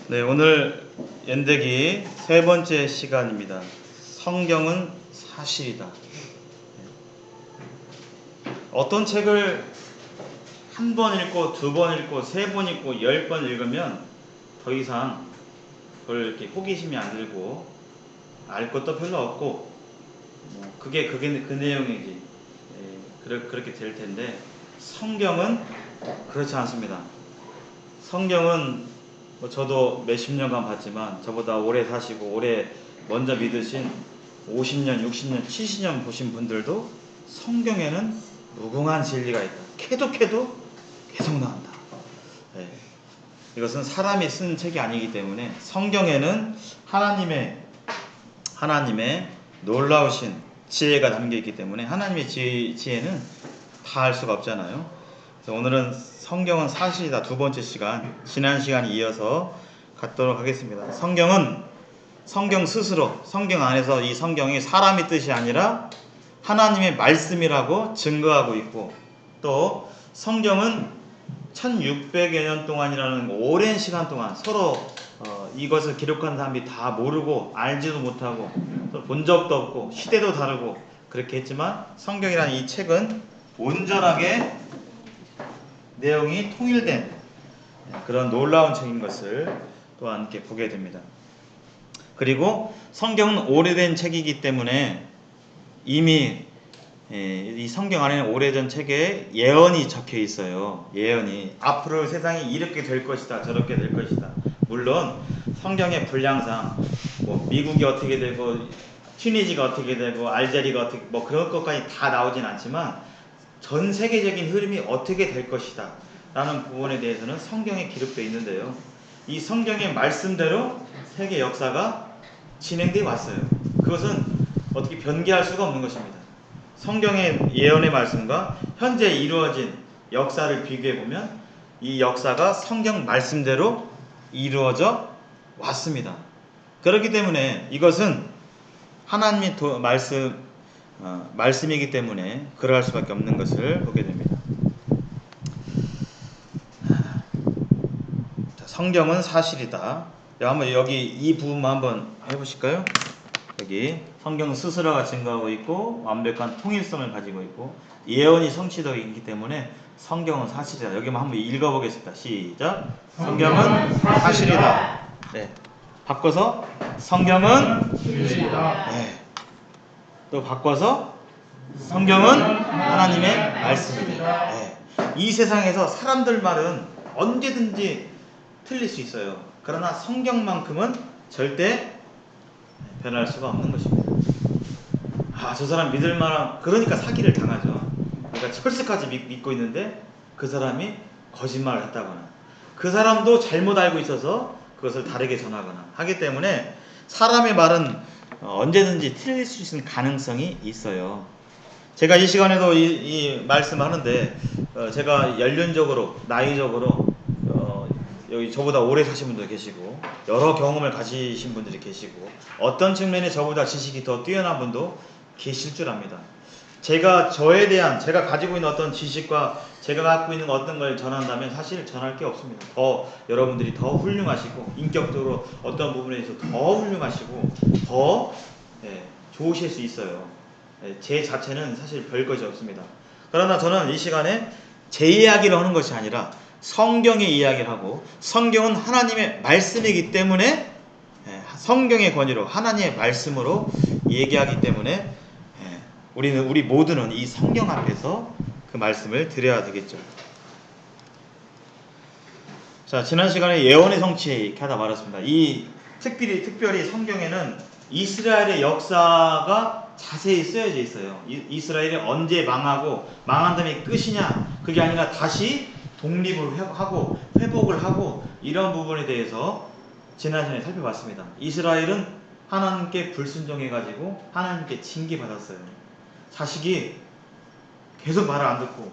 네, 오늘 연대기 세 번째 시간입니다. 성경은 사실이다. 어떤 책을 한 번 읽고, 두 번 읽고, 세 번 읽고, 10번 읽으면 더 이상 그걸 이렇게 호기심이 안 들고, 알 것도 별로 없고, 그게 그 내용이지. 그렇게 될 텐데, 성경은 그렇지 않습니다. 성경은 저도 몇십 년간 봤지만 저보다 오래 사시고 오래 먼저 믿으신 50년, 60년, 70년 보신 분들도 성경에는 무궁한 진리가 있다. 캐도 계속 나온다. 네. 이것은 사람이 쓴 책이 아니기 때문에 성경에는 하나님의 놀라우신 지혜가 담겨 있기 때문에 하나님의 지혜는 다 알 수가 없잖아요. 그래서 오늘은 성경은 사실이다 두 번째 시간, 지난 시간에 이어서 갖도록 하겠습니다. 성경 스스로, 성경 안에서 이 성경이 사람의 뜻이 아니라 하나님의 말씀이라고 증거하고 있고, 또 성경은 1600여 년 동안이라는 오랜 시간 동안 서로 이것을 기록한 사람이 다 모르고 알지도 못하고 본 적도 없고 시대도 다르고 그렇게 했지만, 성경이라는 이 책은 온전하게 내용이 통일된 그런 놀라운 책인 것을 또한 이렇게 보게 됩니다. 그리고 성경은 오래된 책이기 때문에 이미 이 성경 안에는 오래전 책에 예언이 적혀 있어요. 예언이 앞으로 세상이 이렇게 될 것이다, 저렇게 될 것이다. 물론 성경의 분량상 미국이 어떻게 되고 튀니지가 어떻게 되고 알제리가 어떻게 그런 것까지 다 나오진 않지만 전 세계적인 흐름이 어떻게 될 것이다 라는 부분에 대해서는 성경에 기록되어 있는데요, 이 성경의 말씀대로 세계 역사가 진행되어 왔어요. 그것은 어떻게 변개할 수가 없는 것입니다. 성경의 예언의 말씀과 현재 이루어진 역사를 비교해보면 이 역사가 성경 말씀대로 이루어져 왔습니다. 그렇기 때문에 이것은 하나님의 말씀이기 때문에 그러할 수밖에 없는 것을 보게 됩니다. 자, 성경은 사실이다. 한번 여기 이 부분만 한번 해보실까요? 여기 성경 스스로가 증거하고 있고 완벽한 통일성을 가지고 있고 예언이 성취되어 있기 때문에 성경은 사실이다. 여기만 한번 읽어보겠습니다. 시작. 성경은 사실이다. 네. 바꿔서 성경은 진리다. 네. 또 바꿔서 성경은 하나님의 말씀이다. 네. 이 세상에서 사람들 말은 언제든지 틀릴 수 있어요. 그러나 성경만큼은 절대 변할 수가 없는 것입니다. 저 사람 믿을 만한, 그러니까 사기를 당하죠. 그러니까 철석까지 믿고 있는데 그 사람이 거짓말을 했다거나 그 사람도 잘못 알고 있어서 그것을 다르게 전하거나 하기 때문에 사람의 말은 언제든지 틀릴 수 있는 가능성이 있어요. 제가 이 시간에도 이 말씀하는데 제가 연륜적으로, 나이적으로 여기 저보다 오래 사신 분도 계시고 여러 경험을 가지신 분들이 계시고 어떤 측면에 저보다 지식이 더 뛰어난 분도 계실 줄 압니다. 제가 가지고 있는 어떤 지식과 제가 갖고 있는 어떤 걸 전한다면 사실 전할 게 없습니다. 더 여러분들이 더 훌륭하시고 인격적으로 어떤 부분에서 더 훌륭하시고 더 좋으실 수 있어요. 제 자체는 사실 별것이 없습니다. 그러나 저는 이 시간에 제 이야기를 하는 것이 아니라 성경의 이야기를 하고, 성경은 하나님의 말씀이기 때문에 성경의 권위로 하나님의 말씀으로 얘기하기 때문에 우리 모두는 이 성경 앞에서 그 말씀을 드려야 되겠죠. 자, 지난 시간에 예언의 성취 이렇게 하다 말았습니다. 이 특별히 성경에는 이스라엘의 역사가 자세히 쓰여져 있어요. 이스라엘이 언제 망하고 망한 다음에 끝이냐, 그게 아니라 다시 독립을 하고 회복을 하고 이런 부분에 대해서 지난 시간에 살펴봤습니다. 이스라엘은 하나님께 불순종해가지고 하나님께 징계받았어요. 자식이 계속 말을 안 듣고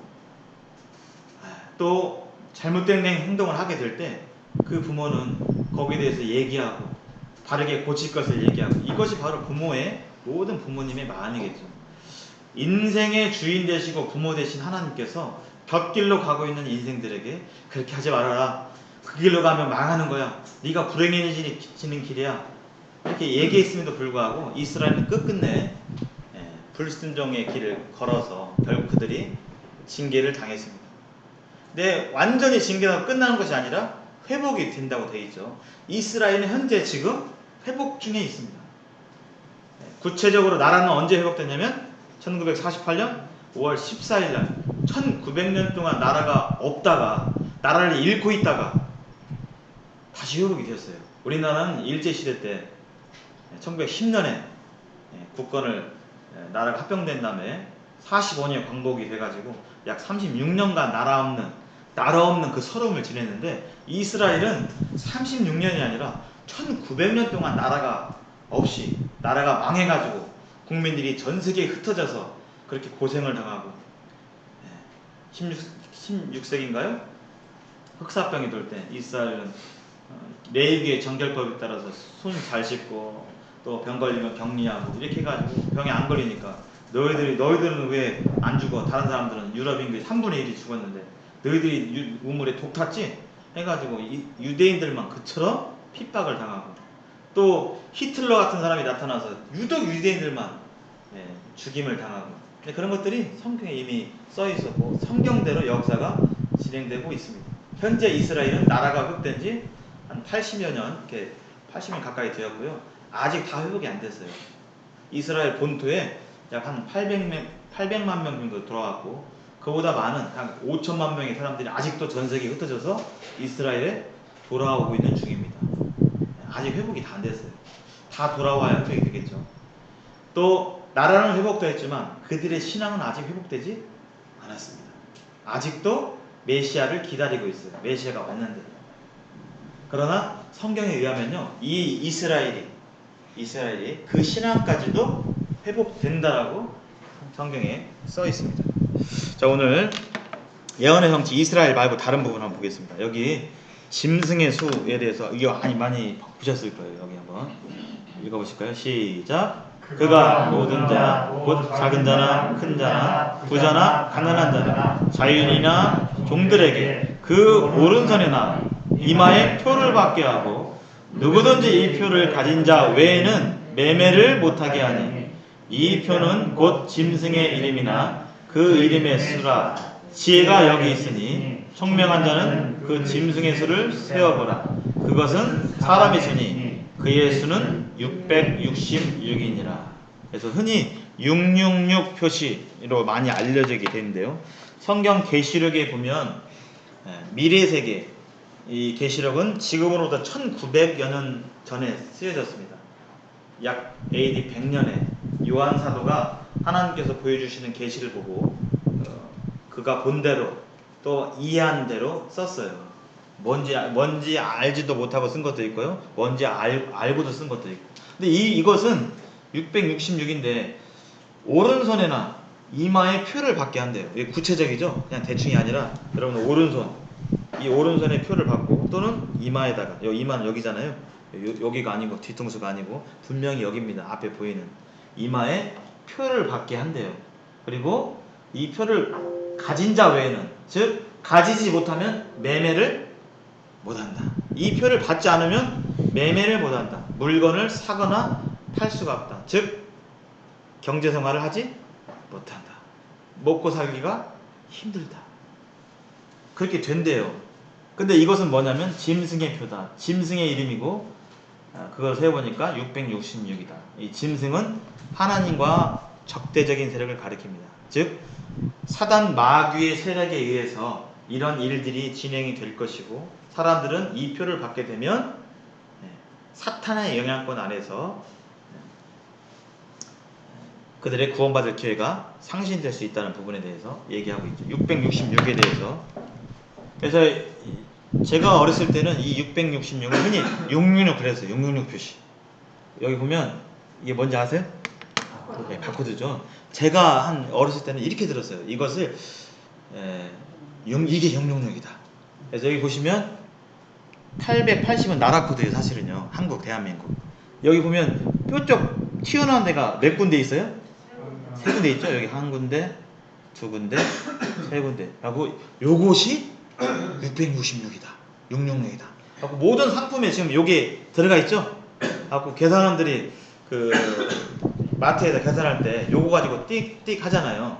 또 잘못된 행동을 하게 될 때 그 부모는 거기에 대해서 얘기하고 바르게 고칠 것을 얘기하고, 이것이 바로 모든 부모님의 마음이겠죠. 인생의 주인 되시고 부모 되신 하나님께서 곁길로 가고 있는 인생들에게 그렇게 하지 말아라, 그 길로 가면 망하는 거야. 네가 불행해지는 길이야. 이렇게 얘기했음에도 불구하고 이스라엘은 끝끝내 불순종의 길을 걸어서 결국 그들이 징계를 당했습니다. 근데 완전히 징계가 끝나는 것이 아니라 회복이 된다고 되어 있죠. 이스라엘은 현재 지금 회복 중에 있습니다. 구체적으로 나라는 언제 회복됐냐면 1948년 5월 14일 날 1900년 동안 나라가 없다가 나라를 잃고 있다가 다시 회복이 되었어요. 우리나라는 일제시대 때 1910년에 국권을 나라가 합병된 다음에 45년 광복이 돼가지고 약 36년간 나라 없는 그 서러움을 지냈는데 이스라엘은 36년이 아니라 1900년 동안 나라가 없이 나라가 망해가지고 국민들이 전 세계에 흩어져서 그렇게 고생을 당하고 16세기인가요? 흑사병이 돌 때 이스라엘은 레위기의 정결법에 따라서 손 잘 씻고 또 병 걸리면 격리하고 이렇게 해가지고 병에 안 걸리니까 너희들은 왜 안 죽어? 다른 사람들은 유럽 인구의 3분의 1이 죽었는데 너희들이 우물에 독 탔지? 해가지고 유대인들만 그처럼 핍박을 당하고 또 히틀러 같은 사람이 나타나서 유독 유대인들만 죽임을 당하고 그런 것들이 성경에 이미 써 있었고 성경대로 역사가 진행되고 있습니다. 현재 이스라엘은 나라가 회복된 지 한 80여 년, 이렇게 80년 가까이 되었고요. 아직 다 회복이 안 됐어요. 이스라엘 본토에 약 한 800만 명 정도 들어왔고 그보다 많은 한 5천만 명의 사람들이 아직도 전 세계에 흩어져서 이스라엘에 돌아오고 있는 중입니다. 아직 회복이 다 안 됐어요. 다 돌아와야 회복이 되겠죠. 또 나라는 회복되었지만 그들의 신앙은 아직 회복되지 않았습니다. 아직도 메시아를 기다리고 있어요. 메시아가 왔는데. 그러나 성경에 의하면요, 이 이스라엘이 그 신앙까지도 회복된다라고 성경에 써 있습니다. 자, 오늘 예언의 성취 이스라엘 말고 다른 부분 한번 보겠습니다. 여기 짐승의 수에 대해서 이거 많이 보셨을 거예요. 여기 한번 읽어보실까요? 시작. 그가 모든 자, 곧 작은 자나 큰 자나 부자나 가난한 자나 자유인이나 종들에게 그 오른손이나 이마에 표를 받게 하고 누구든지 이 표를 가진 자 외에는 매매를 못하게 하니 이 표는 곧 짐승의 이름이나 그 이름의 수라. 지혜가 여기 있으니 총명한 자는 그 짐승의 수를 세어보라. 그것은 사람의 수니 그의 수는 666이니라. 그래서 흔히 666 표시로 많이 알려지게 되는데요. 성경 계시록에 보면 미래 세계 이 계시록은 지금으로부터 1900여 년 전에 쓰여졌습니다. 약 AD 100년에 요한 사도가 하나님께서 보여주시는 계시를 보고 그가 본 대로 또 이해한 대로 썼어요. 뭔지 알지도 못하고 쓴 것도 있고요. 뭔지 알고도 쓴 것도 있고. 근데 이것은 666인데 오른손에나 이마에 표를 받게 한대요. 이게 구체적이죠? 그냥 대충이 아니라 여러분 오른손 이 오른손에 표를 받고 또는 이마에다가 이마는 여기잖아요. 여기가 아니고 뒤통수가 아니고 분명히 여기입니다. 앞에 보이는 이마에 표를 받게 한대요. 그리고 이 표를 가진 자 외에는 즉 가지지 못하면 매매를 못한다. 이 표를 받지 않으면 매매를 못한다. 물건을 사거나 팔 수가 없다. 즉 경제생활을 하지 못한다. 먹고 살기가 힘들다. 그렇게 된대요. 근데 이것은 뭐냐면 짐승의 표다. 짐승의 이름이고 그걸 세어보니까 666이다. 이 짐승은 하나님과 적대적인 세력을 가리킵니다. 즉 사단 마귀의 세력에 의해서 이런 일들이 진행이 될 것이고 사람들은 이 표를 받게 되면 사탄의 영향권 아래서 그들의 구원받을 기회가 상실될 수 있다는 부분에 대해서 얘기하고 있죠. 666에 대해서. 그래서 제가 어렸을 때는 이 666을 흔히 666 그랬어요. 666 표시. 여기 보면 이게 뭔지 아세요? 네, 바코드죠. 제가 한 어렸을 때는 이렇게 들었어요. 이것을 이게 666이다. 그래서 여기 보시면 880은 나라 코드예요. 사실은요. 한국, 대한민국. 여기 보면 뾰족 튀어나온 데가 몇 군데 있어요? 세 군데 있죠. 여기 한 군데, 두 군데, 세 군데. 하고 요것이 666이다. 666이다. 모든 상품에 지금 요게 들어가 있죠? 갖고 계산원들이 그 마트에서 계산할 때 요거 가지고 띡띡 하잖아요.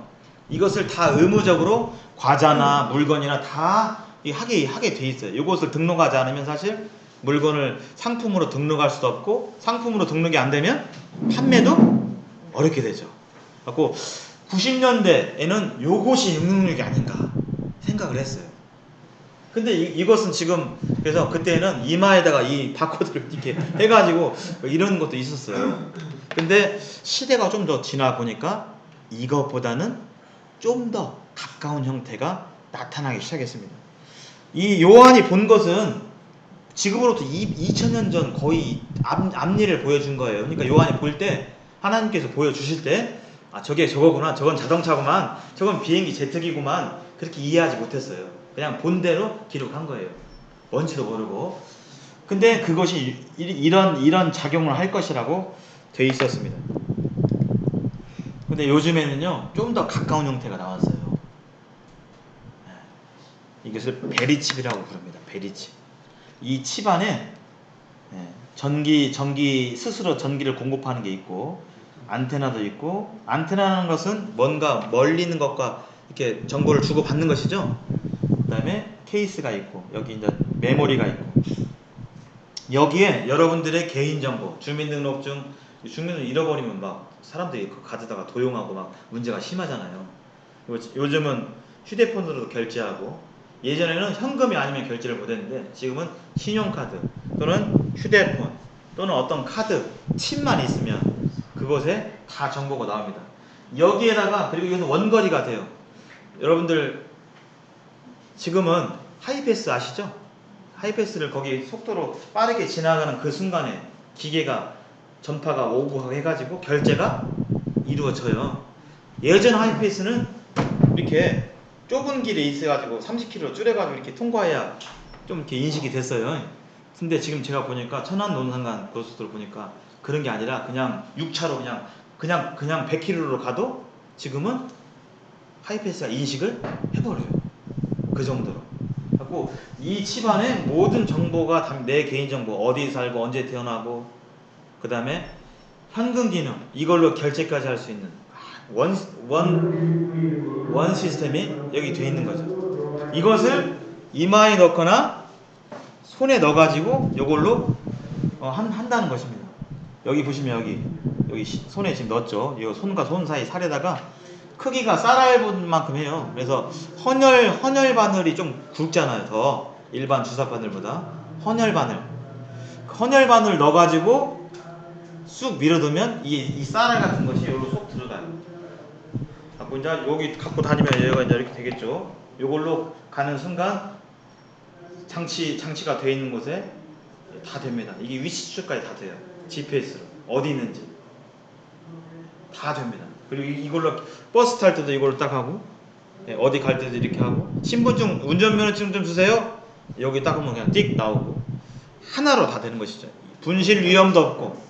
이것을 다 의무적으로 과자나 물건이나 다 하게 돼 있어요. 이것을 등록하지 않으면 사실 물건을 상품으로 등록할 수도 없고 상품으로 등록이 안 되면 판매도 어렵게 되죠. 갖고 90년대에는 요것이 666이 아닌가 생각을 했어요. 근데 이것은 지금 그래서 그때는 이마에다가 이 바코드를 이렇게 해가지고 이런 것도 있었어요. 근데 시대가 좀 더 지나 보니까 이것보다는 좀 더 가까운 형태가 나타나기 시작했습니다. 이 요한이 본 것은 지금으로부터 2000년 전 거의 앞일을 보여준 거예요. 그러니까 요한이 볼 때 하나님께서 보여주실 때 아 저게 저거구나, 저건 자동차구만, 저건 비행기 제트기구만 그렇게 이해하지 못했어요. 그냥 본대로 기록한 거예요. 뭔지도 모르고. 근데 그것이 이런 작용을 할 것이라고 돼 있었습니다. 근데 요즘에는요 좀 더 가까운 형태가 나왔어요. 이것을 베리칩이라고 부릅니다. 베리칩. 이 칩 안에 전기 스스로 전기를 공급하는 게 있고 안테나도 있고, 안테나라는 것은 뭔가 멀리 있는 것과 이렇게 정보를 주고받는 것이죠. 그 다음에 케이스가 있고 여기 이제 메모리가 있고 여기에 여러분들의 개인정보, 주민등록증 잃어버리면 막 사람들이 가져다가 도용하고 막 문제가 심하잖아요. 요즘은 휴대폰으로도 결제하고 예전에는 현금이 아니면 결제를 못했는데 지금은 신용카드 또는 휴대폰 또는 어떤 카드, 칩만 있으면 그것에 다 정보가 나옵니다. 여기에다가 그리고 이것은 원거리가 돼요. 여러분들 지금은 하이패스 아시죠? 하이패스를 거기 속도로 빠르게 지나가는 그 순간에 기계가 전파가 오고 해가지고 결제가 이루어져요. 예전 하이패스는 이렇게 좁은 길에 있어가지고 30km 줄여가지고 이렇게 통과해야 좀 이렇게 인식이 됐어요. 근데 지금 제가 보니까 천안 논산간 고속도로 보니까 그런 게 아니라 그냥 6차로 그냥 100km로 가도 지금은 하이패스가 인식을 해버려요. 그 정도로. 그래서 이 칩 안에 모든 정보가 내 개인정보, 어디 살고 언제 태어나고 그 다음에 현금 기능, 이걸로 결제까지 할 수 있는 원 시스템이 여기 돼 있는 거죠. 이것을 이마에 넣거나 손에 넣어가지고 이걸로 한다는 것입니다. 여기 보시면 여기 손에 지금 넣었죠. 이 손과 손 사이 살에다가 크기가 쌀알분만큼 해요. 그래서 헌혈 바늘이 좀 굵잖아요. 더 일반 주사 바늘보다 헌혈 바늘 넣어가지고 쑥 밀어두면 이 쌀알 같은 것이 여기로 쏙 들어가요. 갖고 이제 여기 갖고 다니면 얘가 이제 이렇게 되겠죠. 이걸로 가는 순간 장치가 되어 있는 곳에 다 됩니다. 이게 위치 추적까지 다 돼요. GPS로 어디 있는지 다 됩니다. 그리고 이걸로 버스 탈 때도 이걸로 딱 하고 어디 갈 때도 이렇게 하고 신분증 운전면허증 좀 주세요. 여기 딱 하면 그냥 띡 나오고 하나로 다 되는 것이죠. 분실 위험도 없고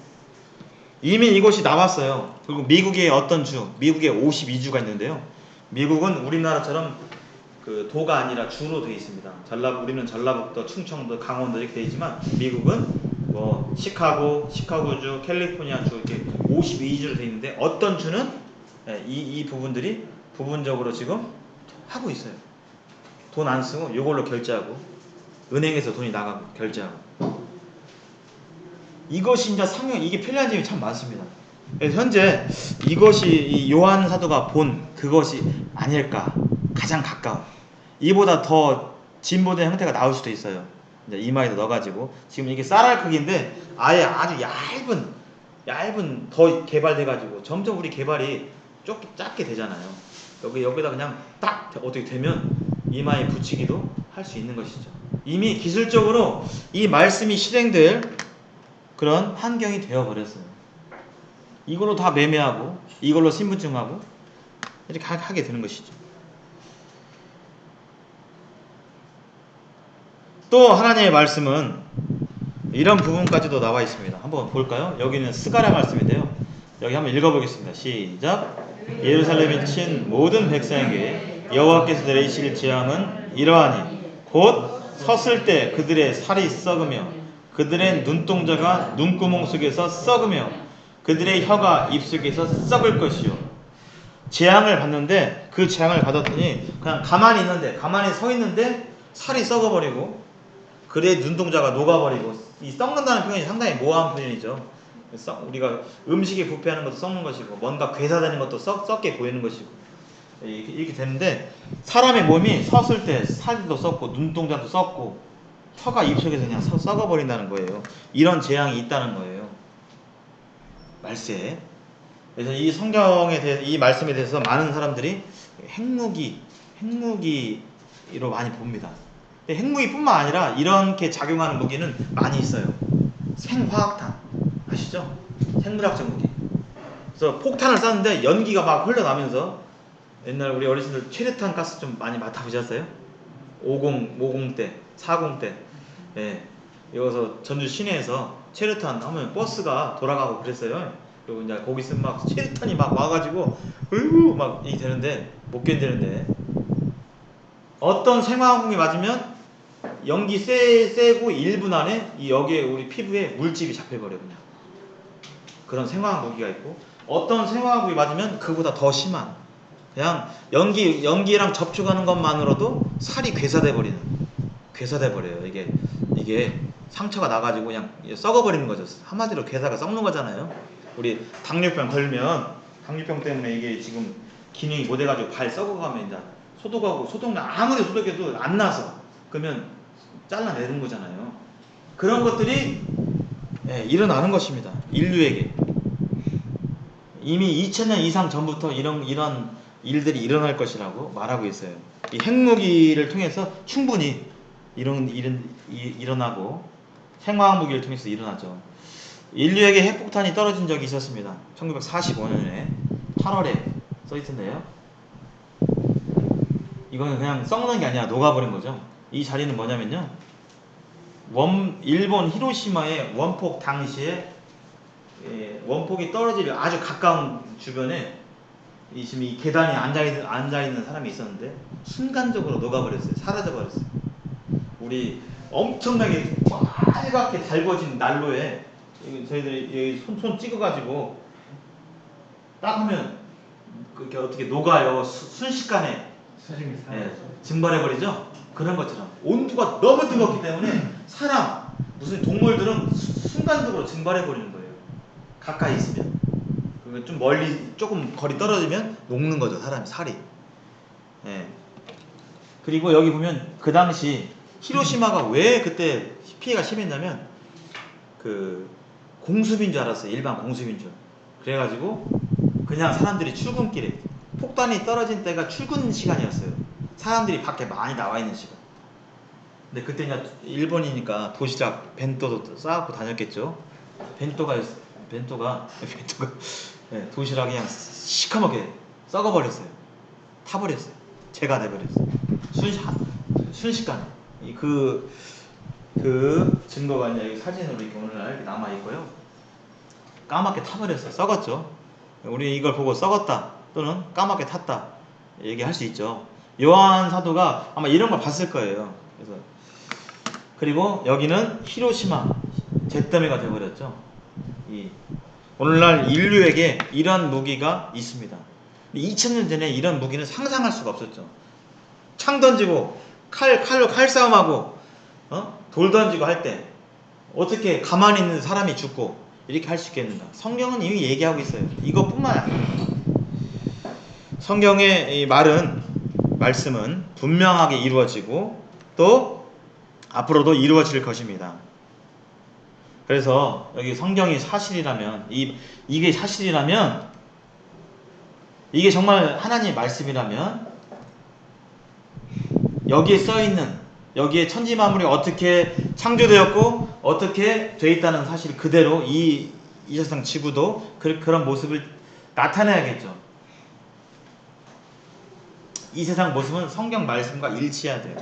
이미 이것이 나왔어요. 그리고 미국의 어떤 미국에 52주가 있는데요. 미국은 우리나라처럼 그 도가 아니라 주로 되어 있습니다. 우리는 전라북도, 충청도, 강원도 이렇게 되어 있지만 미국은 뭐 시카고주, 캘리포니아주 이렇게 52주로 되어 있는데 어떤 주는 이 부분들이 부분적으로 지금 하고 있어요. 돈 안 쓰고 이걸로 결제하고 은행에서 돈이 나가고 결제하고 이것이 이제 이게 편리한 점이 참 많습니다. 그래서 현재 이것이 이 요한 사도가 본 그것이 아닐까 가장 가까운 이보다 더 진보된 형태가 나올 수도 있어요. 이제 이마에다 넣어가지고 지금 이게 쌀알 크기인데 아예 아주 얇은 더 개발돼가지고 점점 우리 개발이 조금 작게 되잖아요. 여기다 그냥 딱 어떻게 되면 이마에 붙이기도 할 수 있는 것이죠. 이미 기술적으로 이 말씀이 실행될 그런 환경이 되어버렸어요. 이걸로 다 매매하고 이걸로 신분증하고 이렇게 하게 되는 것이죠. 또 하나님의 말씀은 이런 부분까지도 나와 있습니다. 한번 볼까요? 여기는 스가랴 말씀인데요. 여기 한번 읽어보겠습니다. 시작. 예루살렘에 친 모든 백성에게 여호와께서 내리실 재앙은 이러하니 곧 섰을 때 그들의 살이 썩으며 그들의 눈동자가 눈구멍 속에서 썩으며 그들의 혀가 입속에서 썩을 것이요. 재앙을 받는데 그 재앙을 받았더니 그냥 가만히 서 있는데 살이 썩어버리고 그의 눈동자가 녹아버리고, 이 썩는다는 표현이 상당히 모호한 표현이죠. 우리가 음식이 부패하는 것도 썩는 것이고 뭔가 괴사되는 것도 썩게 보이는 것이고 이렇게 되는데, 사람의 몸이 섰을 때 살도 썩고 눈동자도 썩고 혀가 입속에서 그냥 썩어버린다는 거예요. 이런 재앙이 있다는 거예요, 말세에. 그래서 이 성경에 대해서, 이 말씀에 대해서 많은 사람들이 핵무기로 많이 봅니다. 근데 핵무기뿐만 아니라 이렇게 작용하는 무기는 많이 있어요. 생화학탄 아시죠? 생물학적 무기. 그래서 폭탄을 쐈는데 연기가 막 흘러나면서, 옛날 우리 어르신들 최루탄 가스 좀 많이 맡아보셨어요? 50 때, 40 때. 예. 여기서 전주 시내에서 최루탄 하면 버스가 돌아가고 그랬어요. 그리고 이제 거기 있으면 막 최루탄이 막 와가지고 으우 막 이게 되는데 못 견디는데, 어떤 생화학무기 맞으면 연기 세고 1분 안에 이 여기에 우리 피부에 물집이 잡혀버려. 그냥 그런 생화학 무기가 있고, 어떤 생화학 무기 맞으면 그보다 더 심한, 그냥 연기랑 접촉하는 것만으로도 살이 괴사돼 버려요. 이게 상처가 나가지고 그냥 썩어버리는 거죠. 한마디로 괴사가 썩는 거잖아요. 우리 당뇨병 걸면 당뇨병 때문에 이게 지금 기능이 못 해가지고 발 썩어가면 이제 소독 아무리 소독해도 안 나서 그러면 잘라내는 거잖아요. 그런 것들이 일어나는 것입니다, 인류에게. 이미 2000년 이상 전부터 이런 일들이 일어날 것이라고 말하고 있어요. 이 핵무기를 통해서 충분히 이런 일은 일어나고, 생화학 무기를 통해서 일어나죠. 인류에게 핵폭탄이 떨어진 적이 있었습니다. 1945년에 8월에 써있던데요. 이거는 그냥 썩는 게 아니라 녹아버린 거죠. 이 자리는 뭐냐면요, 일본 히로시마의 원폭 당시에 원폭이 떨어지기 아주 가까운 주변에 지금 이 계단에 앉아있는 사람이 있었는데 순간적으로 녹아버렸어요. 사라져버렸어요. 우리 엄청나게 빨갛게 달궈진 난로에 저희들이 손 찍어가지고 딱 하면 그게 어떻게 녹아요. 순식간에 증발해버리죠. 그런 것처럼 온도가 너무 뜨겁기 때문에 무슨 동물들은 순간적으로 증발해버리는 거예요. 가까이 있으면. 좀 멀리 조금 거리 떨어지면 녹는 거죠, 살이. 그리고 여기 보면 그 당시 히로시마가 왜 그때 피해가 심했냐면 그 공습인 줄 알았어요. 일반 공습인 줄. 그래가지고 그냥 사람들이 출근길에, 폭탄이 떨어진 때가 출근 시간이었어요. 사람들이 밖에 많이 나와 있는 시간. 근데 그때 이제 일본이니까 도시락 벤또도 싸갖고 다녔겠죠. 벤또가 도시락이 그냥 시커멓게 썩어버렸어요. 타버렸어요. 재가 돼버렸어요. 순식간에. 그 증거가 이제 여기 사진으로 이렇게 오늘날 이렇게 남아있고요. 까맣게 타버렸어요. 썩었죠. 우리 이걸 보고 썩었다 또는 까맣게 탔다 얘기할 수 있죠. 요한 사도가 아마 이런 걸 봤을 거예요. 그리고 여기는 히로시마, 잿더미가 돼버렸죠. 오늘날 인류에게 이런 무기가 있습니다. 2000년 전에 이런 무기는 상상할 수가 없었죠. 창 던지고 칼로 칼싸움하고 돌 던지고 할 때 어떻게 가만히 있는 사람이 죽고 이렇게 할 수 있겠는가. 성경은 이미 얘기하고 있어요. 이것뿐만 아니에요. 성경의 이 말씀은 분명하게 이루어지고 또 앞으로도 이루어질 것입니다. 그래서 여기 성경이 사실이라면, 이게 사실이라면, 이게 정말 하나님의 말씀이라면, 여기에 써있는, 여기에 천지만물이 어떻게 창조되었고 어떻게 돼 있다는 사실 그대로 이 세상 지구도 그런 모습을 나타내야겠죠. 이 세상 모습은 성경 말씀과 일치해야 돼요.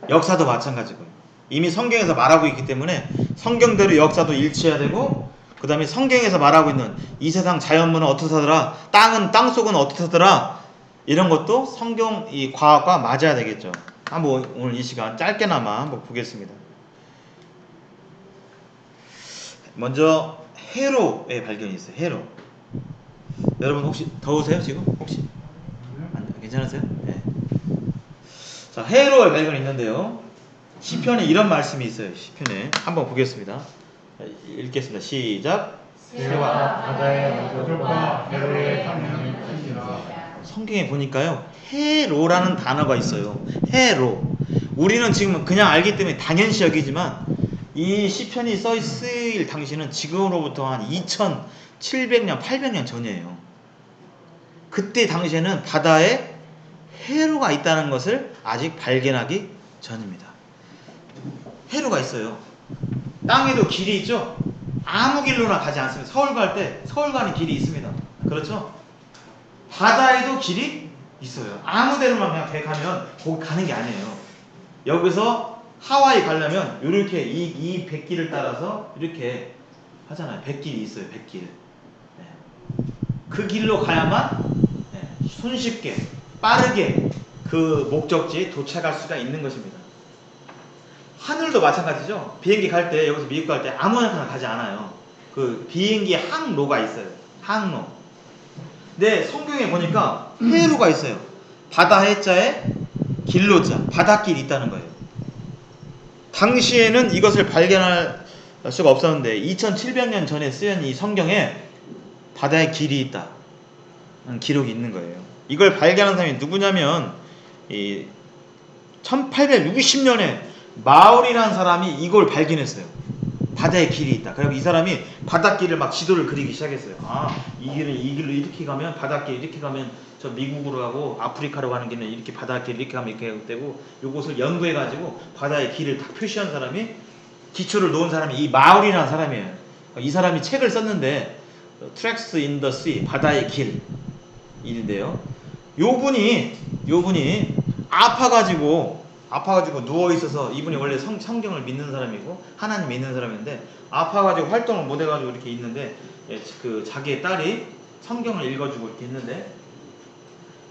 역사도 마찬가지고요. 이미 성경에서 말하고 있기 때문에 성경대로 역사도 일치해야 되고, 그 다음에 성경에서 말하고 있는 이 세상 자연문은 어떻다더라, 땅속은 어떻다더라, 이런 것도 성경 이 과학과 맞아야 되겠죠. 한번 오늘 이 시간 짧게나마 한번 보겠습니다. 먼저 해로의 발견이 있어요. 해로. 여러분 혹시 더우세요 지금? 혹시? 괜찮으세요? 네. 자, 해로의 발견이 있는데요. 시편에 이런 말씀이 있어요. 시편에 한번 보겠습니다. 읽겠습니다. 시작. 새와 바다의 어족과 해로의 강령이 크니라. 성경에 보니까요, 해로라는 단어가 있어요. 해로. 우리는 지금 그냥 알기 때문에 당연시 여기지만 이 시편이 쓰일 당시는 지금으로부터 한 2700년, 800년 전이에요. 그때 당시에는 바다에 해로가 있다는 것을 아직 발견하기 전입니다. 해로가 있어요. 땅에도 길이 있죠? 아무 길로나 가지 않습니다. 서울 갈 때 서울 가는 길이 있습니다. 그렇죠? 바다에도 길이 있어요. 아무 데로만 그냥 배 가면 거기 가는 게 아니에요. 여기서 하와이 가려면 이렇게 이 백길을 따라서 이렇게 하잖아요. 백길이 있어요. 백길. 네. 그 길로 가야만 손쉽게 빠르게 그 목적지에 도착할 수가 있는 것입니다. 하늘도 마찬가지죠. 비행기 갈 때 여기서 미국 갈 때 아무나 가지 않아요. 그 비행기 항로가 있어요. 항로. 근데 성경에 보니까 해로가 있어요. 바다 해자에 길로자, 바닷길이 있다는 거예요. 당시에는 이것을 발견할 수가 없었는데 2700년 전에 쓰인 이 성경에 바다에 길이 있다 기록이 있는 거예요. 이걸 발견한 사람이 누구냐면 이 1860년에 마울이라는 사람이 이걸 발견했어요. 바다에 길이 있다. 그리고 이 사람이 바닷길을 막 지도를 그리기 시작했어요. 아, 이 길로 이렇게 가면 바닷길, 이렇게 가면 저 미국으로 가고 아프리카로 가는 길은 이렇게 바닷길 이렇게 가면 이렇게 되고, 요것을 연구해가지고 바다의 길을 딱 표시한 사람이, 기초를 놓은 사람이 이 마울이라는 사람이에요. 이 사람이 책을 썼는데 Tracks in the Sea, 바다의 길인데요. 요 분이 아파가지고 누워있어서, 이분이 원래 성경을 믿는 사람이고 하나님 믿는 사람인데 아파가지고 활동을 못해가지고 이렇게 있는데, 그 자기의 딸이 성경을 읽어주고 이렇게 있는데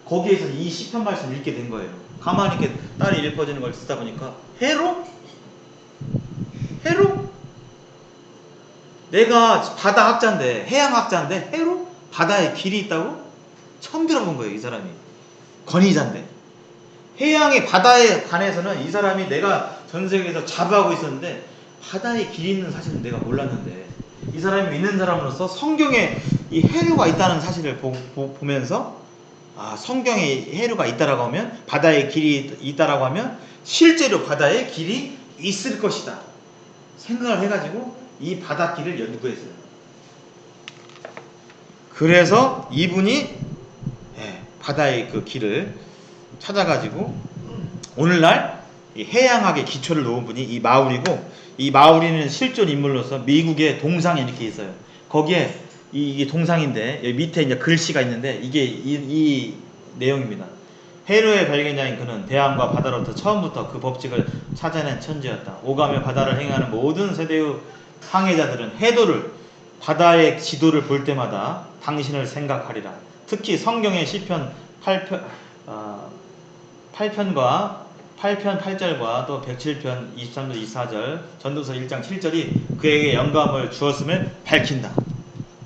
거기에서 이 시편 말씀을 읽게 된 거예요. 가만히 이렇게 딸이 읽어주는 걸 듣다 보니까 해로? 내가 바다 학자인데, 해양 학자인데 해로? 바다에 길이 있다고? 처음 들어본 거예요. 이 사람이 권위자인데, 해양의 바다에 관해서는 이 사람이 내가 전 세계에서 자부하고 있었는데 바다에 길이 있는 사실은 내가 몰랐는데, 이 사람이 믿는 사람으로서 성경에 이 해류가 있다는 사실을 보면서, 아, 성경에 해류가 있다라고 하면, 바다에 길이 있다라고 하면 실제로 바다에 길이 있을 것이다 생각을 해가지고 이 바닷길을 연구했어요. 그래서 이분이 바다의 그 길을 찾아가지고 오늘날 이 해양학의 기초를 놓은 분이 이 마울이고, 이 마울이는 실존 인물로서 미국의 동상에 이렇게 있어요. 거기에 이게 동상인데 여기 밑에 이제 글씨가 있는데 이게 이 내용입니다. 해로의 발견자인 그는 대양과 바다로부터 처음부터 그 법칙을 찾아낸 천재였다. 오가며 바다를 행하는 모든 세대의 항해자들은 해도를, 바다의 지도를 볼 때마다 당신을 생각하리라. 특히 성경의 시편 8편과 8편 8절과 또 107편 23절 24절, 전도서 1장 7절이 그에게 영감을 주었음을 밝힌다.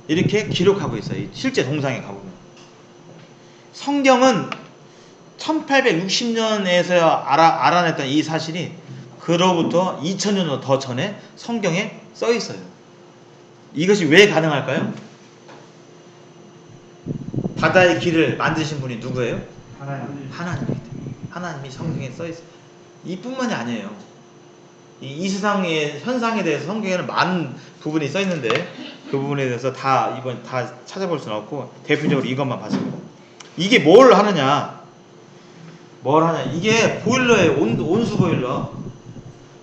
이렇게 기록하고 있어요. 실제 동상에 가보면. 성경은 1860년에서 알아냈던 이 사실이 그로부터 2000년 더 전에 성경에 써 있어요. 이것이 왜 가능할까요? 바다의 길을 만드신 분이 누구예요? 하나님이기 때문에. 하나님이 성경에 써 있어요. 이뿐만이 아니에요. 이 세상의 현상에 대해서 성경에는 많은 부분이 써 있는데 그 부분에 대해서 이번 다 찾아볼 수는 없고, 대표적으로 이것만 봤습니다. 이게 뭘 하느냐? 이게 보일러예요. 온수 보일러.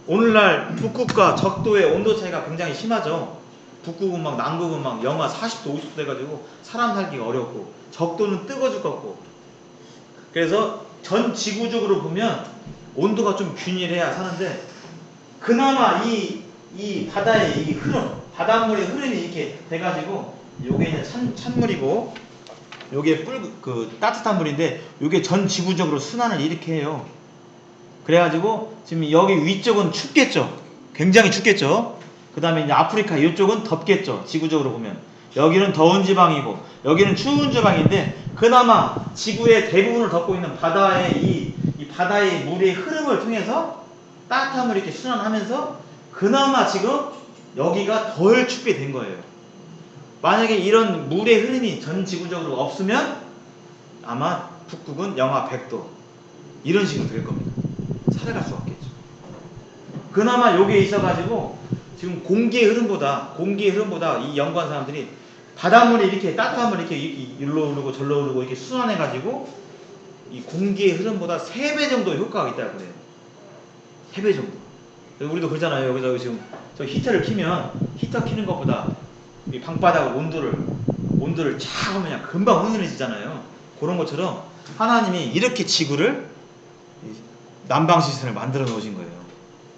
오늘날 북극과 적도의 온도 차이가 굉장히 심하죠. 북극은 막, 남극은 막 영하 40도 50도 돼가지고 사람 살기가 어렵고, 적도는 뜨거 죽겠고. 그래서 전 지구적으로 보면 온도가 좀 균일해야 사는데, 그나마 이 바다의 이 흐름, 바닷물의 흐름이 이렇게 돼가지고, 요게 이제 찬물이고 요게 따뜻한 물인데, 요게 전 지구적으로 순환을 이렇게 해요. 그래가지고 지금 여기 위쪽은 춥겠죠. 굉장히 춥겠죠. 그 다음에 이제 아프리카 이쪽은 덥겠죠. 지구적으로 보면 여기는 더운 지방이고 여기는 추운 지방인데 그나마 지구의 대부분을 덮고 있는 바다의 이 바다의 물의 흐름을 통해서 따뜻한 물이 이렇게 순환하면서 그나마 지금 여기가 덜 춥게 된 거예요. 만약에 이런 물의 흐름이 전 지구적으로 없으면 아마 북극은 영하 100도 이런 식으로 될 겁니다. 살아갈 수 없겠죠. 그나마 여기에 있어가지고 지금 공기의 흐름보다 이 연구한 사람들이 바닷물이 이렇게 따뜻한 물이 이렇게 일로 흐르고 절로 흐르고 이렇게 순환해가지고 이 공기의 흐름보다 3배 정도 효과가 있다고 그래요. 3배 정도. 우리도 그러잖아요. 여기서 지금 저 히터를 키면 히터 키는 것보다 이 방바닥 온도를 쫙 하면 그냥 금방 훈훈해지잖아요. 그런 것처럼 하나님이 이렇게 지구를 난방 시스템을 만들어 놓으신 거예요.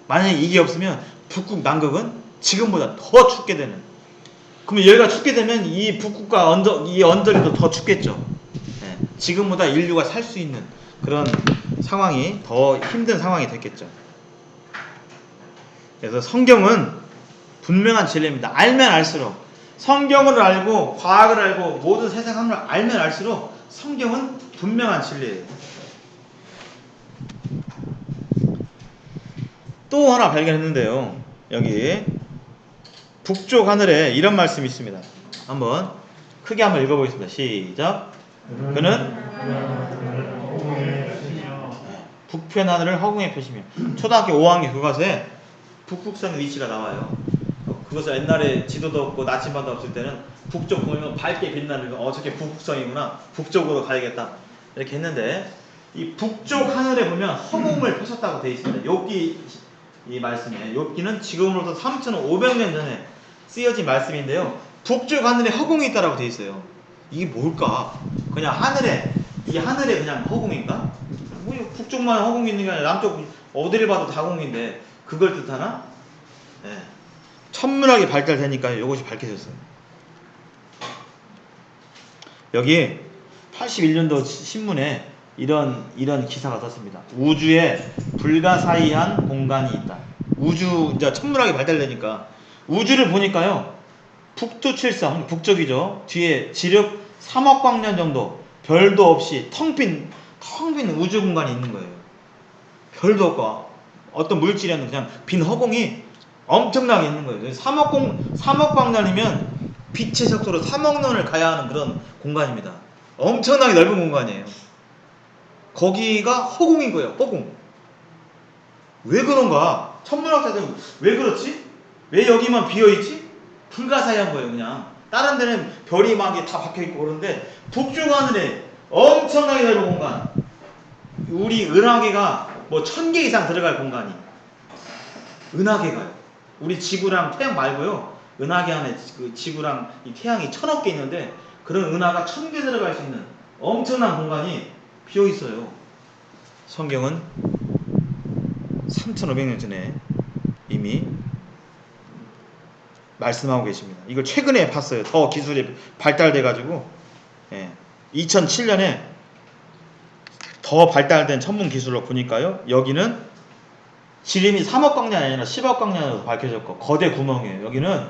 만약에 이게 없으면 북극 남극은 지금보다 더 춥게 되는. 그러면 여기가 춥게 되면 이 북극과 이 언저리도 더 춥겠죠. 예, 지금보다 인류가 살 수 있는 그런 상황이 더 힘든 상황이 됐겠죠. 그래서 성경은 분명한 진리입니다. 알면 알수록 성경을 알고 과학을 알고 모든 세상 학문을 알면 알수록 성경은 분명한 진리예요. 또 하나 발견했는데요. 여기 북쪽 하늘에 이런 말씀이 있습니다. 한번 크게 한번 읽어보겠습니다. 시작. 그는 북편 하늘을 허공에 펴시며. 초등학교 5학년 교과서에 북극성의 위치가 나와요. 그것을 옛날에 지도도 없고 나침반도 없을 때는 북쪽 보면 밝게 빛나는 저게 북극성이구나. 북쪽으로 가야겠다. 이렇게 했는데 이 북쪽 하늘에 보면 허공을 펴셨다고 되어 있습니다. 욥기 이 말씀에 욥기는 지금으로부터 3,500년 전에 쓰여진 말씀인데요. 북쪽 하늘에 허공이 있다라고 되어 있어요. 이게 뭘까? 그냥 이게 하늘에 그냥 허공인가? 뭐 북쪽만 허공이 있는 게 아니라 남쪽 어디를 봐도 다 허공인데 그걸 뜻하나? 네. 천문학이 발달되니까 이것이 밝혀졌어요. 여기 81년도 신문에 이런 기사가 떴습니다. 우주에 불가사의한 공간이 있다. 이제 천문학이 발달되니까 우주를 보니까요. 북두칠성, 북쪽이죠. 뒤에 지력 3억 광년 정도 별도 없이 텅 빈 우주 공간이 있는 거예요. 별도 없고 어떤 물질이 아니라 그냥 빈 허공이 엄청나게 있는 거예요. 3억 광년이면 빛의 속도로 3억 년을 가야 하는 그런 공간입니다. 엄청나게 넓은 공간이에요. 거기가 허공인 거예요. 허공. 왜 그런가? 천문학자들은 왜 그렇지? 왜 여기만 비어있지? 불가사의한 거예요. 그냥 다른 데는 별이 막 다 박혀있고 그런데 북쪽 하늘에 엄청나게 넓은 공간, 우리 은하계가 뭐 1000개 이상 들어갈 공간이, 은하계가요. 우리 지구랑 태양 말고요, 은하계 안에 그 지구랑 이 태양이 1000억 개 있는데 그런 은하가 1000개 들어갈 수 있는 엄청난 공간이 비어있어요. 성경은 3500년 전에 이미 말씀하고 계십니다. 이걸 최근에 봤어요. 더 기술이 발달돼가지고 2007년에 더 발달된 천문 기술로 보니까요. 여기는 지름이 3억 광년이 아니라 10억 광년으로 밝혀졌고 거대 구멍이에요. 여기는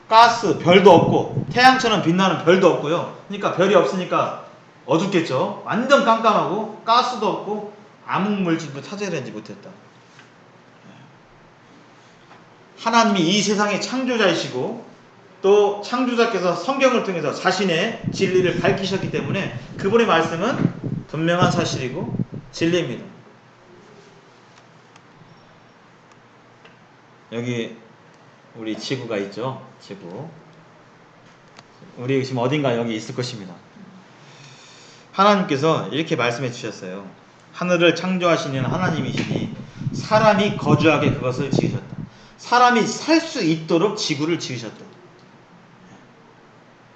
가스, 별도 없고 태양처럼 빛나는 별도 없고요. 그러니까 별이 없으니까 어둡겠죠. 완전 깜깜하고 가스도 없고 암흑물질도 찾아내지 못했다. 하나님이 이 세상의 창조자이시고 또 창조자께서 성경을 통해서 자신의 진리를 밝히셨기 때문에 그분의 말씀은 분명한 사실이고 진리입니다. 여기 우리 지구가 있죠. 지구. 우리 지금 어딘가 여기 있을 것입니다. 하나님께서 이렇게 말씀해 주셨어요. 하늘을 창조하시는 하나님이시니 사람이 거주하게 그것을 지으셨다. 사람이 살 수 있도록 지구를 지으셨다.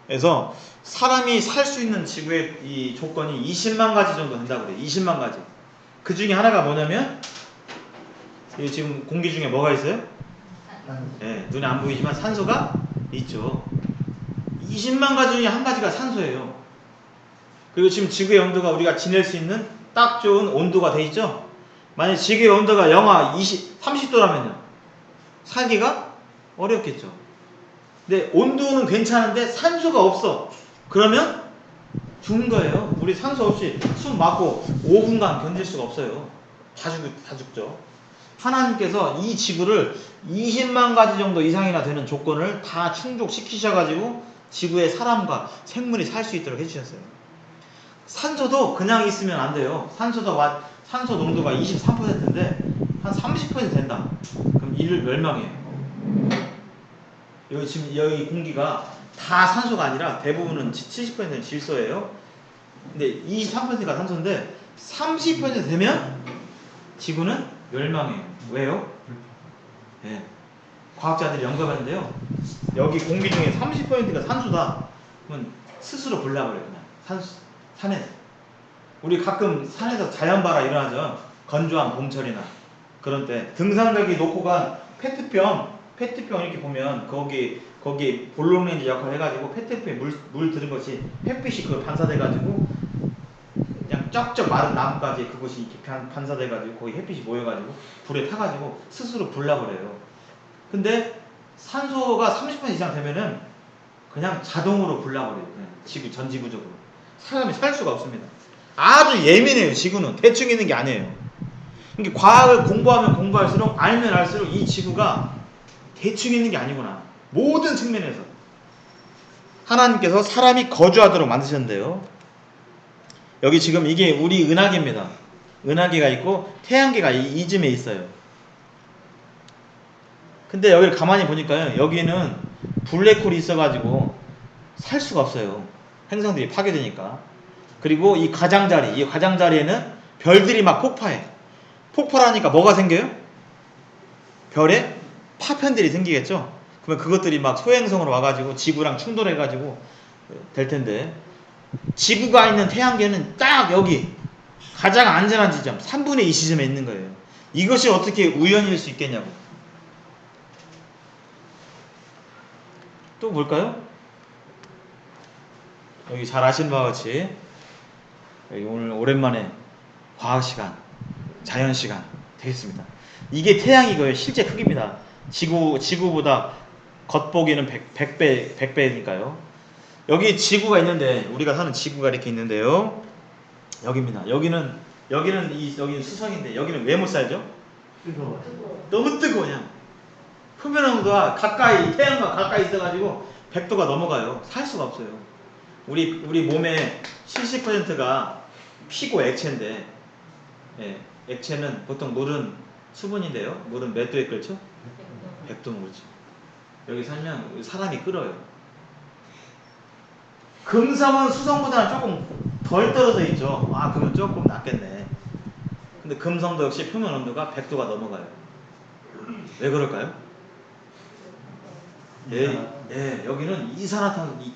그래서 사람이 살 수 있는 지구의 이 조건이 20만 가지 정도 된다고 그래요. 20만 가지. 그 중에 하나가 뭐냐면 지금 공기 중에 뭐가 있어요? 눈에 안 보이지만 산소가 있죠. 20만 가지 중에 한 가지가 산소예요. 그리고 지금 지구의 온도가 우리가 지낼 수 있는 딱 좋은 온도가 돼 있죠. 만약 지구의 온도가 영하 30도라면요. 살기가 어렵겠죠. 근데 온도는 괜찮은데 산소가 없어. 그러면 죽는 거예요. 우리 산소 없이 숨 막고 5분간 견딜 수가 없어요. 다 죽죠. 하나님께서 이 지구를 20만 가지 정도 이상이나 되는 조건을 다 충족시키셔가지고 지구에 사람과 생물이 살 수 있도록 해주셨어요. 산소도 그냥 있으면 안 돼요. 산소 농도가 23%인데 한 30% 된다. 그럼 이를 멸망해요. 여기 공기가 다 산소가 아니라 대부분은 70%는 질소예요. 근데 23%가 산소인데 30% 되면 지구는 멸망해요. 왜요? 네. 과학자들이 연구했는데요. 여기 공기 중에 30%가 산소다. 그러면 스스로 불나버려요. 그냥 산에서. 우리 가끔 산에서 자연발화 일어나죠. 건조한 봄철이나 그런 때 등산객이 놓고 간 페트병 이렇게 보면 거기 볼록렌즈 역할을 해가지고 페트병에 물 들은 것이 햇빛이 그걸 반사돼가지고 그냥 쩍쩍 마른 나무까지 그것이 이렇게 반사돼가지고 거기 햇빛이 모여가지고 불에 타가지고 스스로 불나버려요. 근데 산소가 30% 이상 되면은 그냥 자동으로 불나버려요. 그냥 전 지구적으로 사람이 살 수가 없습니다. 아주 예민해요. 지구는 대충 있는 게 아니에요. 그러니까 과학을 공부하면 공부할수록 알면 알수록 이 지구가 대충 있는 게 아니구나. 모든 측면에서 하나님께서 사람이 거주하도록 만드셨는데요. 여기 지금 이게 우리 은하계입니다. 은하계가 있고 태양계가 이쯤에 있어요. 근데 여기를 가만히 보니까요. 여기는 블랙홀이 있어가지고 살 수가 없어요. 행성들이 파괴되니까. 그리고 이 가장자리에는 별들이 막 폭파해. 폭발하니까 뭐가 생겨요? 별에 파편들이 생기겠죠? 그러면 그것들이 막 소행성으로 와가지고 지구랑 충돌해가지고 될 텐데, 지구가 있는 태양계는 딱 여기 가장 안전한 지점 3분의 2 지점에 있는 거예요. 이것이 어떻게 우연일 수 있겠냐고. 또 볼까요? 여기 잘 아시는 바와 같이 여기 오늘 오랜만에 과학 시간, 자연 시간 되겠습니다. 이게 태양이고요. 실제 크기입니다. 지구보다 겉보기는 100배니까요. 여기 지구가 있는데, 우리가 사는 지구가 이렇게 있는데요. 여기입니다. 여기는 수성인데 여기는 왜 못 살죠? 너무 뜨거워. 그냥 표면 온도가 태양과 가까이 있어가지고 100도가 넘어가요. 살 수가 없어요. 우리 몸의 70%가 피고 액체인데, 예, 액체는 보통 물은 수분인데요. 물은 몇 도에 끓죠? 100도 넘죠. 여기 살면 사람이 끓어요. 금성은 수성보다는 조금 덜 떨어져 있죠. 그러면 조금 낫겠네. 근데 금성도 역시 표면 온도가 100도가 넘어가요. 왜 그럴까요? 여기는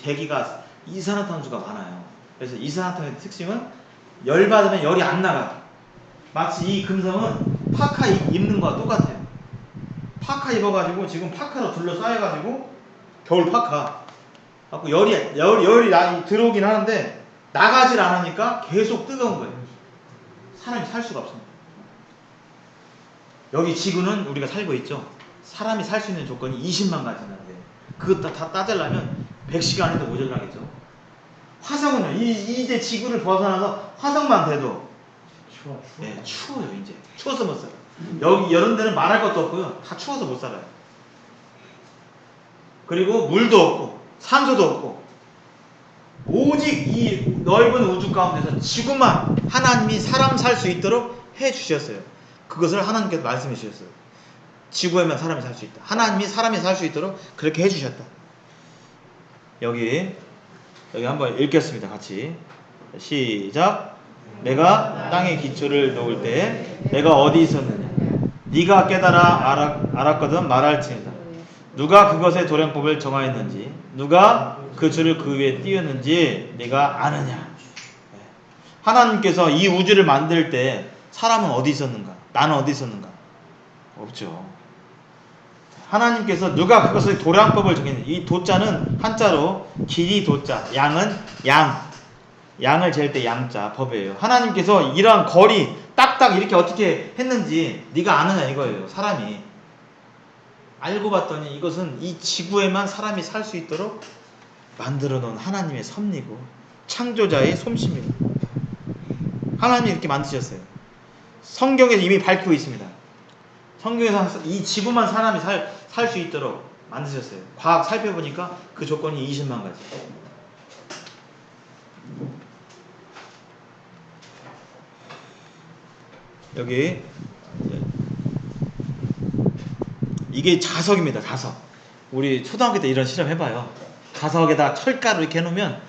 대기가 이산화탄소가 많아요. 그래서 이산화탄소의 특징은 열 받으면 열이 안 나가요. 마치 이 금성은 파카 입는 거와 똑같아요. 파카 입어가지고 지금 파카로 둘러싸여가지고 겨울 파카. 열이 들어오긴 하는데 나가질 않으니까 계속 뜨거운 거예요. 사람이 살 수가 없습니다. 여기 지구는 우리가 살고 있죠. 사람이 살 수 있는 조건이 20만 가지나 돼요. 그것 다 따지려면 100시간에도 모자라겠죠. 화성은요. 이제 지구를 벗어나서 화성만 돼도 추워요. 이제 추워서 못 살아요. 여기 이런 데는 말할 것도 없고요. 다 추워서 못 살아요. 그리고 물도 없고 산소도 없고 오직 이 넓은 우주 가운데서 지구만 하나님이 사람 살 수 있도록 해주셨어요. 그것을 하나님께서 말씀해 주셨어요. 지구에만 사람이 살 수 있다. 하나님이 사람이 살 수 있도록 그렇게 해주셨다. 여기 한번 읽겠습니다. 같이 시작. 내가 땅의 기초를 놓을 때 내가 어디 있었느냐? 네가 깨달아 알았거든 말할지니라. 누가 그것의 도량법을 정하였는지, 누가 그 줄을 그 위에 띄웠는지 네가 아느냐? 하나님께서 이 우주를 만들 때 사람은 어디 있었는가? 나는 어디 있었는가? 없죠. 하나님께서 누가 그것의 도량법을 정했는지, 이 도자는 한자로 길이 도자, 양은 양을 잴 때 양자 법이에요. 하나님께서 이러한 거리, 딱딱 이렇게 어떻게 했는지 네가 아느냐 이거예요. 사람이 알고 봤더니 이것은 이 지구에만 사람이 살 수 있도록 만들어 놓은 하나님의 섭리고 창조자의 솜씨입니다. 하나님이 이렇게 만드셨어요. 성경에서 이미 밝히고 있습니다. 성경에서 이 지구만 사람이 살 수 있도록 만드셨어요. 과학 살펴보니까 그 조건이 20만 가지. 여기 이게 자석입니다. 자석. 우리 초등학교 때 이런 실험 해봐요. 자석에다 철가루 이렇게 해놓으면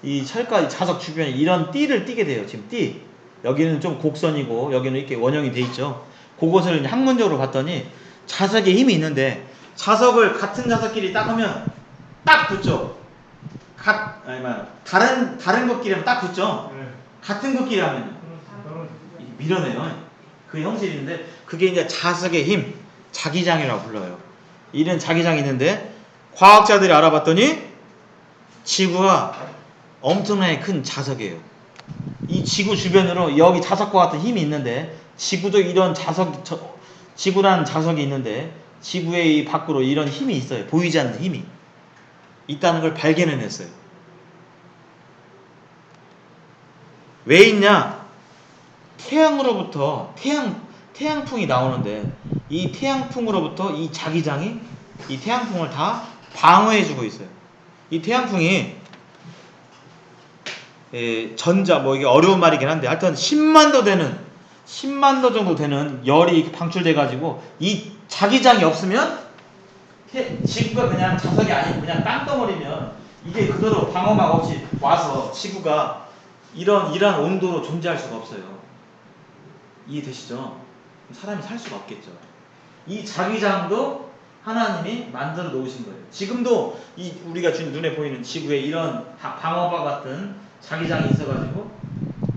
이 철가 자석 주변에 이런 띠를 띠게 돼요. 지금 띠. 여기는 좀 곡선이고 여기는 이렇게 원형이 돼 있죠. 그것을 학문적으로 봤더니 자석에 힘이 있는데 자석을 같은 자석끼리 닦으면 딱 붙죠. 다른 것끼리 하면 딱 붙죠. 네. 같은 것끼리 하면 밀어내요. 그 형질이 있는데 그게 이제 자석의 힘, 자기장이라고 불러요. 이런 자기장이 있는데 과학자들이 알아봤더니 지구가 엄청나게 큰 자석이에요. 이 지구 주변으로 여기 자석과 같은 힘이 있는데 지구도 이런 지구라는 자석이 있는데 지구의 이 밖으로 이런 힘이 있어요. 보이지 않는 힘이 있다는 걸 발견해냈어요. 왜 있냐? 태양으로부터 태양풍이 나오는데 이 태양풍으로부터 이 자기장이 이 태양풍을 다 방어해주고 있어요. 이 태양풍이 이게 어려운 말이긴 한데 하여튼 10만 도 정도 되는 열이 방출돼 가지고 이 자기장이 없으면 지구가 그냥 자석이 아니고 그냥 땅덩어리면 이게 그대로 방어막 없이 와서 지구가 이런 온도로 존재할 수가 없어요. 이해되시죠? 사람이 살 수가 없겠죠. 이 자기장도 하나님이 만들어 놓으신 거예요. 지금도 우리가 눈에 보이는 지구에 이런 방어막 같은 자기장이 있어가지고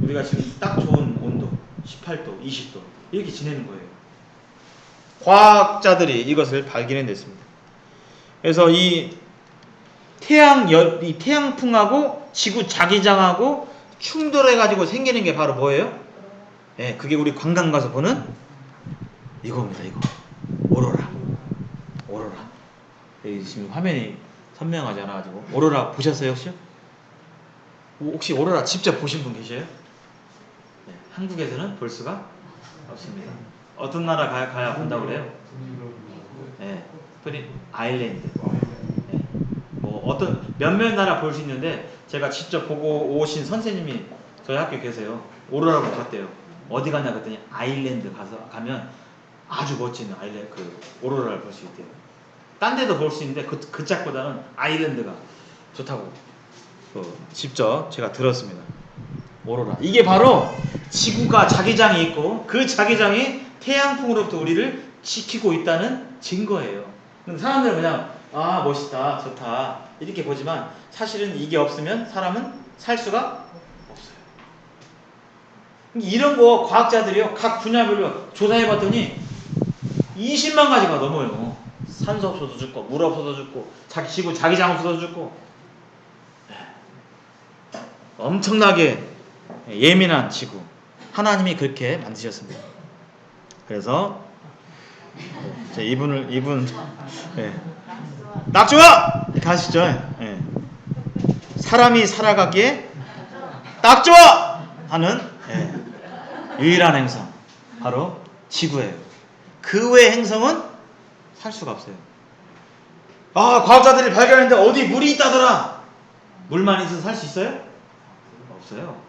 우리가 지금 딱 좋은 온도 18도, 20도 이렇게 지내는 거예요. 과학자들이 이것을 발견해냈습니다. 그래서 이 태양풍하고 지구 자기장하고 충돌해가지고 생기는 게 바로 뭐예요? 그게 우리 관광 가서 보는 이겁니다. 이거 오로라. 여기 지금 화면이 선명하지 않아가지고 오로라 보셨어요 혹시 오로라 직접 보신 분 계세요? 한국에서는 볼 수가 없습니다. 어떤 나라 가야 본다고 그래요? 프린 아일랜드. 몇몇 나라 볼 수 있는데 제가 직접 보고 오신 선생님이 저희 학교에 계세요. 오로라 보러 갔대요. 어디 가냐 그랬더니 아일랜드 가면 아주 멋진 오로라를 볼 수 있대요. 딴 데도 볼 수 있는데 그 짝보다는 아일랜드가 좋다고 직접 제가 들었습니다. 오로라. 이게 바로 지구가 자기장이 있고 그 자기장이 태양풍으로부터 우리를 지키고 있다는 증거예요. 사람들은 그냥 멋있다, 좋다 이렇게 보지만 사실은 이게 없으면 사람은 살 수가 없어요. 이런 거 과학자들이요 각 분야별로 조사해봤더니 20만 가지가 넘어요. 산소 없어도 죽고 물 없어도 죽고 지구 자기장 없어도 죽고 엄청나게 예민한 지구 하나님이 그렇게 만드셨습니다. 그래서 이분 딱 좋아 이렇게 하시죠. 사람이 살아가기에 딱 좋아 하는 유일한 행성 바로 지구예요. 그 외 행성은 살 수가 없어요. 과학자들이 발견했는데 어디 물이 있다더라. 물만 있어서 살 수 있어요? 없어요.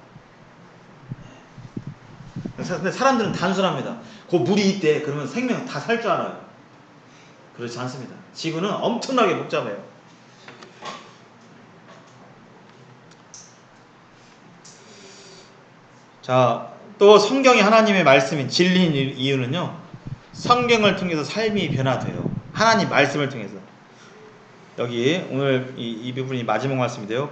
근데 사람들은 단순합니다. 그 물이 있대 그러면 생명 다 살 줄 알아요. 그렇지 않습니다. 지구는 엄청나게 복잡해요. 자, 또 성경이 하나님의 말씀인 진리인 이유는요. 성경을 통해서 삶이 변화돼요. 하나님 말씀을 통해서. 여기 오늘 이 부분이 마지막 말씀인데요.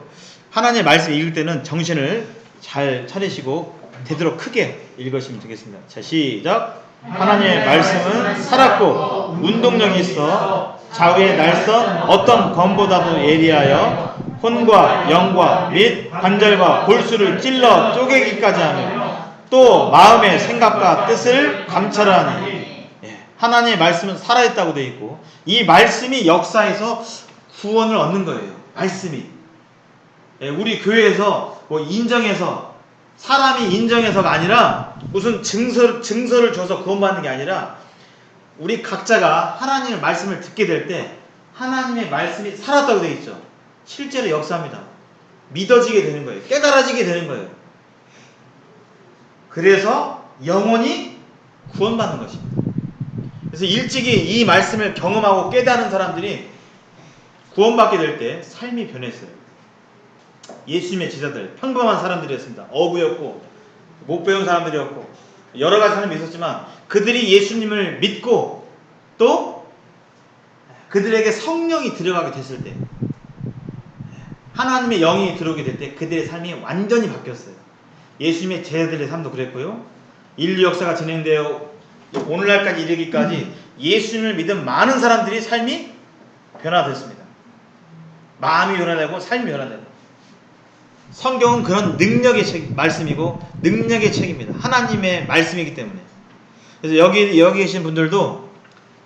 하나님의 말씀 읽을 때는 정신을 잘 차리시고 되도록 크게 읽으시면 되겠습니다. 자, 시작. 하나님의 말씀은 살았고 운동력이 있어 좌우의 날선 어떤 검보다도 예리하여 혼과 영과 및 관절과 골수를 찔러 쪼개기까지 하며 또 마음의 생각과 뜻을 감찰하니. 예, 하나님의 말씀은 살아있다고 되어 있고 이 말씀이 역사에서 구원을 얻는 거예요. 말씀이. 예, 우리 교회에서 뭐 인정해서 사람이 인정해서가 아니라 무슨 증서를 줘서 구원받는 게 아니라 우리 각자가 하나님의 말씀을 듣게 될 때 하나님의 말씀이 살았다고 되어 있죠. 실제로 역사합니다. 믿어지게 되는 거예요. 깨달아지게 되는 거예요. 그래서 영혼이 구원받는 것입니다. 그래서 일찍이 이 말씀을 경험하고 깨닫는 사람들이 구원받게 될 때 삶이 변했어요. 예수님의 제자들 평범한 사람들이었습니다. 어부였고 못 배운 사람들이었고 여러 가지 사람이 있었지만 그들이 예수님을 믿고 또 그들에게 성령이 들어가게 됐을 때 하나님의 영이 들어오게 될 때 그들의 삶이 완전히 바뀌었어요. 예수님의 제자들의 삶도 그랬고요. 인류 역사가 진행되어 오늘날까지 이르기까지 예수님을 믿은 많은 사람들이 삶이 변화됐습니다. 마음이 변화되고 삶이 변화되고 성경은 그런 능력의 말씀이고 능력의 책입니다. 하나님의 말씀이기 때문에. 그래서 여기 계신 분들도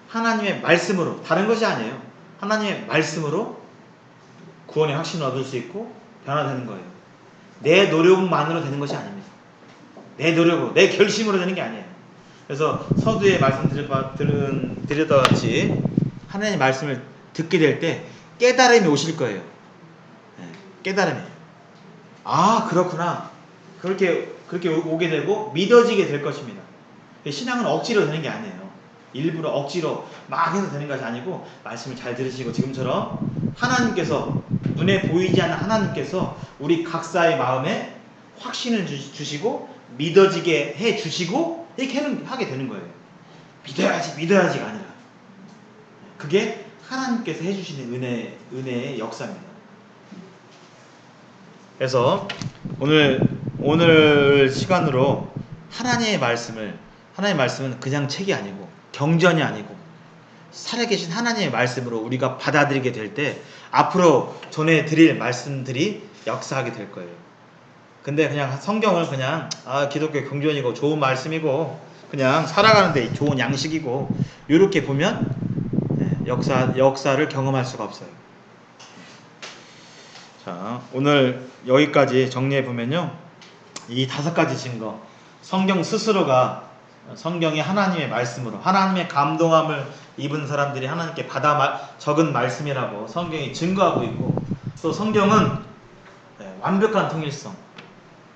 하나님의 말씀으로 다른 것이 아니에요. 하나님의 말씀으로 구원의 확신을 얻을 수 있고 변화되는 거예요. 내 노력만으로 되는 것이 아닙니다. 내 노력으로 내 결심으로 되는 게 아니에요. 그래서 서두에 드렸던 같이 하나님의 말씀을 듣게 될 때 깨달음이 오실 거예요. 깨달음이. 아 그렇구나. 그렇게 오게 되고 믿어지게 될 것입니다. 신앙은 억지로 되는 게 아니에요. 일부러 억지로 막 해서 되는 것이 아니고 말씀을 잘 들으시고 지금처럼 하나님께서 눈에 보이지 않는 하나님께서 우리 각자의 마음에 확신을 주시고 믿어지게 해 주시고 이렇게 하게 되는 거예요. 믿어야지가 아니라 그게 하나님께서 해주시는 은혜의 역사입니다. 그래서 오늘 시간으로 하나님의 말씀은 그냥 책이 아니고 경전이 아니고 살아계신 하나님의 말씀으로 우리가 받아들이게 될 때 앞으로 전해드릴 말씀들이 역사하게 될 거예요. 근데 그냥 성경을 그냥 기독교 경전이고 좋은 말씀이고 그냥 살아가는데 좋은 양식이고 이렇게 보면 역사를 경험할 수가 없어요. 자, 오늘 여기까지 정리해 보면요, 이 5가지 증거, 성경 스스로가 성경이 하나님의 말씀으로 하나님의 감동함을 입은 사람들이 하나님께 받아 적은 말씀이라고 성경이 증거하고 있고, 또 성경은 완벽한 통일성,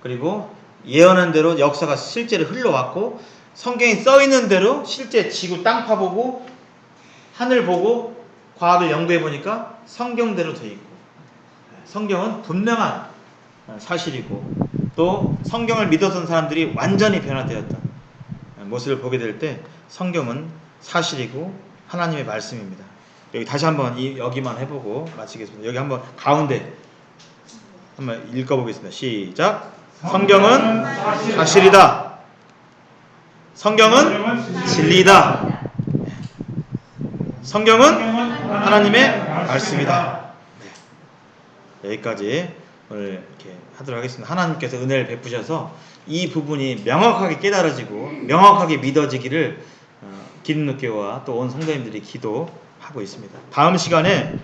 그리고 예언한 대로 역사가 실제로 흘러왔고 성경이 써 있는 대로 실제 지구 땅 파보고 하늘 보고 과학을 연구해 보니까 성경대로 돼 있고, 성경은 분명한 사실이고 또 성경을 믿었던 사람들이 완전히 변화되었던 모습을 보게 될 때 성경은 사실이고 하나님의 말씀입니다. 여기 다시 한번 여기만 해보고 마치겠습니다. 여기 한번 가운데 한번 읽어보겠습니다. 시작. 성경은 사실이다. 성경은 진리다. 성경은 하나님의 말씀이다. 네. 여기까지 오늘 이렇게 하도록 하겠습니다. 하나님께서 은혜를 베푸셔서 이 부분이 명확하게 깨달아지고 명확하게 믿어지기를 기름넣교와 또 온 성도님들이 기도하고 있습니다. 다음 시간에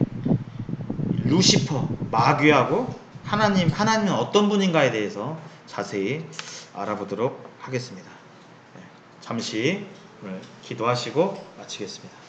루시퍼, 마귀하고 하나님은 어떤 분인가에 대해서 자세히 알아보도록 하겠습니다. 잠시 오늘 기도하시고 마치겠습니다.